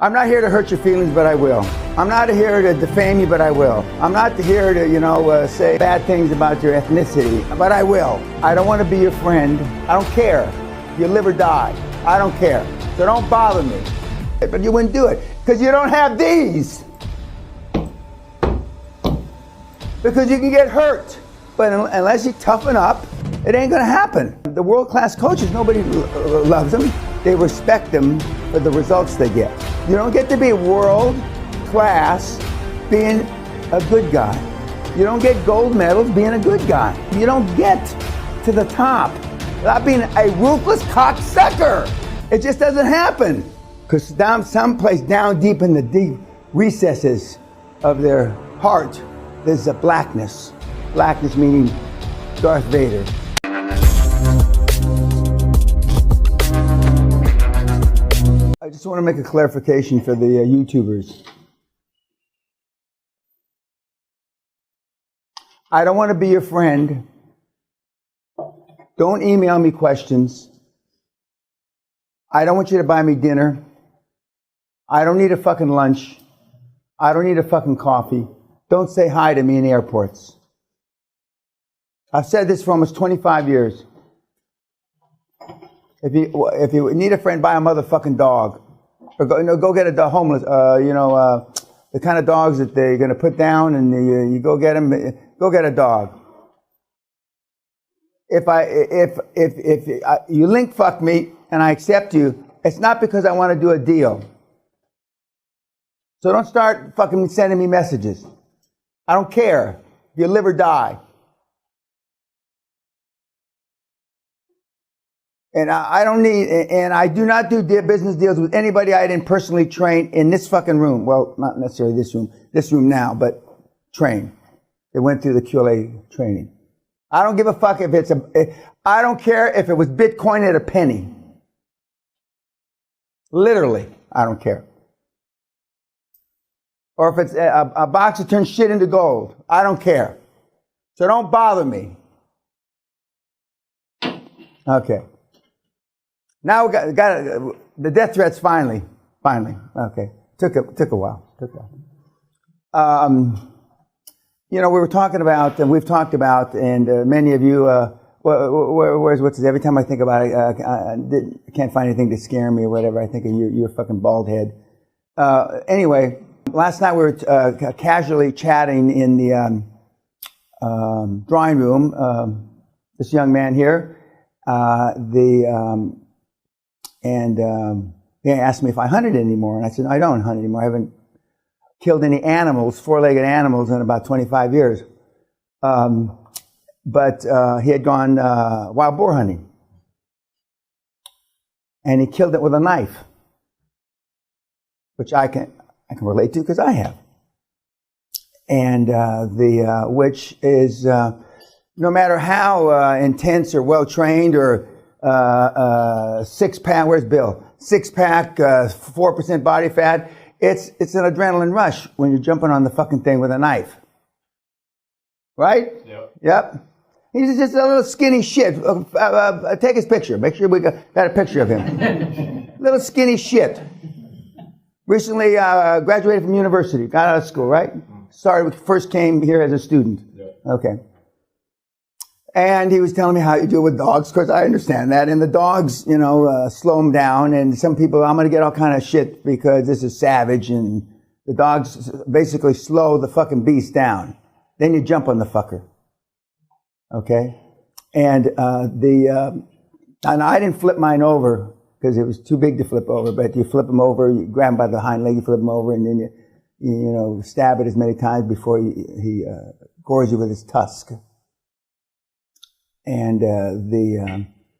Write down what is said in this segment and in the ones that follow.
I'm not here to hurt your feelings, but I will. I'm not here to defame you, but I will. I'm not here to, say bad things about your ethnicity, but I will. I don't want to be your friend. I don't care. You live or die. I don't care. So don't bother me. But you wouldn't do it because you don't have these. Because you can get hurt. But unless you toughen up, it ain't gonna happen. The world-class coaches, nobody loves them. They respect them for the results they get. You don't get to be world-class being a good guy. You don't get gold medals being a good guy. You don't get to the top without being a ruthless cocksucker. It just doesn't happen. Because down someplace down deep in the deep recesses of their heart, there's a blackness. Blackness meaning Darth Vader. I just want to make a clarification for the YouTubers. I don't want to be your friend. Don't email me questions. I don't want you to buy me dinner. I don't need a fucking lunch. I don't need a fucking coffee. Don't say hi to me in airports. I've said this for almost 25 years. If you need a friend, buy a motherfucking dog. Or go get a homeless, the kind of dogs that they're going to put down and you go get them, go get a dog. If you link fuck me and I accept you, it's not because I want to do a deal. So don't start fucking sending me messages. I don't care. You live or die. And I don't need, and I do not do business deals with anybody I didn't personally train in this fucking room. Well, not necessarily this room now, but train. They went through the QLA training. I don't give a fuck if I don't care if it was Bitcoin at a penny. Literally, I don't care. Or if it's a box that turns shit into gold. I don't care. So don't bother me. Okay. Now we got the death threats finally. Okay. Took a while. We were talking about, and we've talked about, and many of you, every time I think about it, I can't find anything to scare me or whatever. I think of you're a fucking bald head. Anyway, last night we were casually chatting in the drawing room. This young man here, they asked me if I hunted anymore, and I said, I don't hunt anymore. I haven't killed any animals, four-legged animals, in about 25 years. But he had gone wild boar hunting, and he killed it with a knife, which I can relate to because I have. And which is no matter how intense or well trained or six-pack, where's Bill? Six-pack, 4% body fat. It's an adrenaline rush when you're jumping on the fucking thing with a knife. Right? Yep. He's just a little skinny shit. Take his picture. Make sure we got a picture of him. Little skinny shit. Recently graduated from university. Got out of school, right? Sorry, first came here as a student. Okay. And he was telling me how you do it with dogs, because I understand that. And the dogs, slow them down. And some people, I'm going to get all kind of shit because this is savage. And the dogs basically slow the fucking beast down. Then you jump on the fucker. Okay? And and I didn't flip mine over because it was too big to flip over. But you flip him over, you grab him by the hind leg, you flip him over, and then you stab it as many times before he gores you with his tusk. And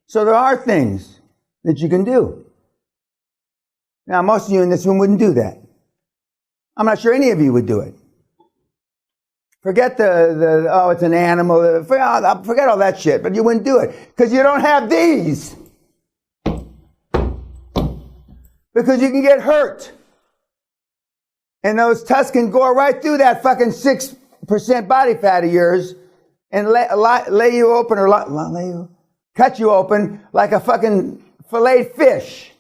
so there are things that you can do. Now, most of you in this room wouldn't do that. I'm not sure any of you would do it. Forget it's an animal. Forget all that shit, but you wouldn't do it because you don't have these. Because you can get hurt. And those tusks can gore right through that fucking 6% body fat of yours and lay you open or cut you open like a fucking filleted fish.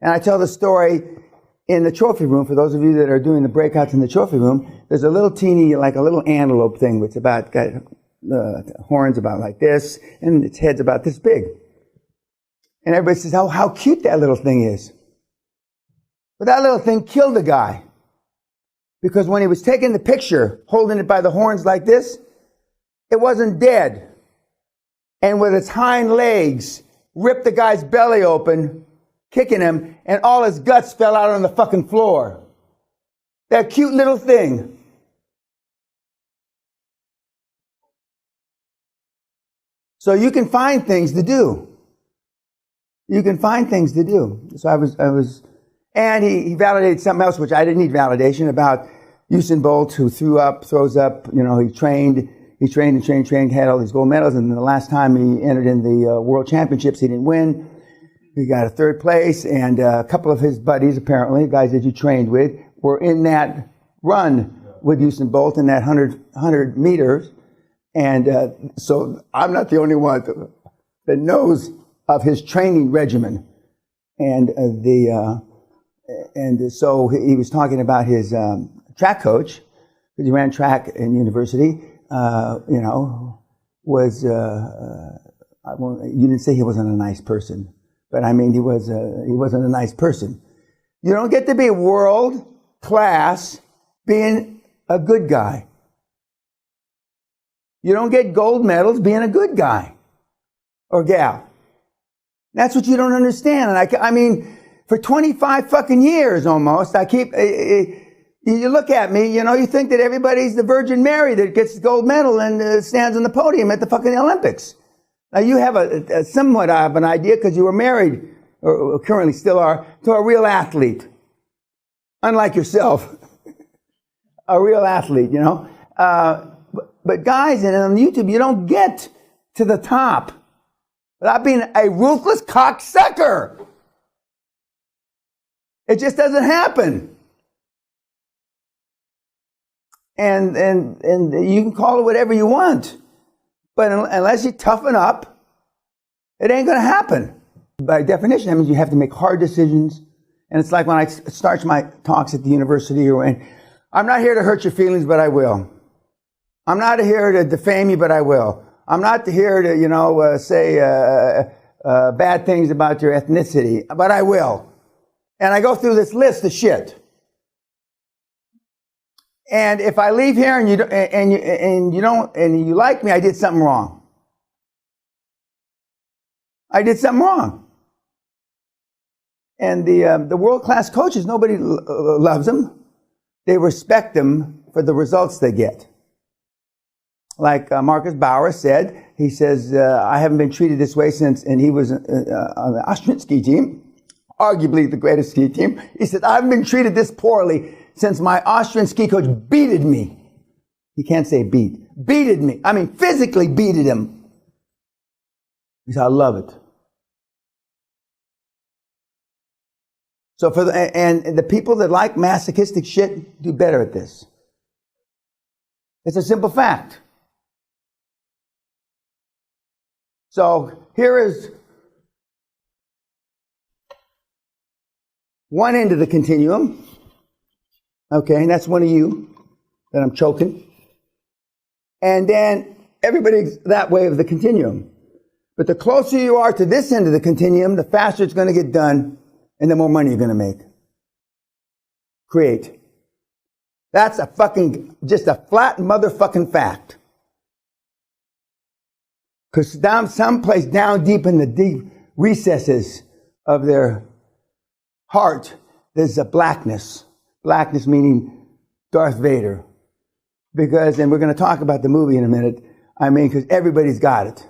And I tell the story in the trophy room. For those of you that are doing the breakouts in the trophy room, there's a little teeny, like a little antelope thing, which got horns about like this, and its head's about this big. And everybody says, oh, how cute that little thing is. But that little thing killed a guy. Because when he was taking the picture, holding it by the horns like this, it wasn't dead. And with its hind legs, ripped the guy's belly open, kicking him, and all his guts fell out on the fucking floor. That cute little thing. So you can find things to do. You can find things to do. So I was, and he validated something else, which I didn't need validation, about Usain Bolt, who throws up, he trained, had all these gold medals, and the last time he entered in the World Championships, he didn't win. He got a third place, and a couple of his buddies, apparently, guys that you trained with, were in that run with Usain Bolt in that 100 meters. And so I'm not the only one that knows of his training regimen. And so he was talking about his track coach, because he ran track in university, was, you didn't say he wasn't a nice person, but I mean, he wasn't a nice person. You don't get to be world class being a good guy. You don't get gold medals being a good guy or gal. That's what you don't understand. And I mean, for 25 fucking years almost, you look at me, you think that everybody's the Virgin Mary that gets the gold medal and stands on the podium at the fucking Olympics. Now you have a somewhat of an idea because you were married, or currently still are, to a real athlete. Unlike yourself. A real athlete, But guys, and on YouTube, you don't get to the top without being a ruthless cocksucker. It just doesn't happen. And you can call it whatever you want. But unless you toughen up, it ain't going to happen. By definition, that means you have to make hard decisions. And it's like when I start my talks at the university, I'm not here to hurt your feelings, but I will. I'm not here to defame you, but I will. I'm not here to, say bad things about your ethnicity, but I will. And I go through this list of shit. And if I leave here and you like me, I did something wrong. I did something wrong. And the world-class coaches, nobody loves them. They respect them for the results they get. Like Marcus Bauer said, he says, I haven't been treated this way since, and he was on the Austrian ski team, arguably the greatest ski team. He said, I haven't been treated this poorly since my Austrian ski coach beated me. He can't say beated me. I mean, physically beated him. He said, I love it. So and the people that like masochistic shit do better at this. It's a simple fact. So here is one end of the continuum. Okay, and that's one of you that I'm choking. And then everybody's that way of the continuum. But the closer you are to this end of the continuum, the faster it's going to get done and the more money you're going to make. Create. That's just a flat motherfucking fact. Because someplace down deep in the deep recesses of their heart, there's a blackness. Blackness meaning Darth Vader. And we're going to talk about the movie in a minute. Because everybody's got it.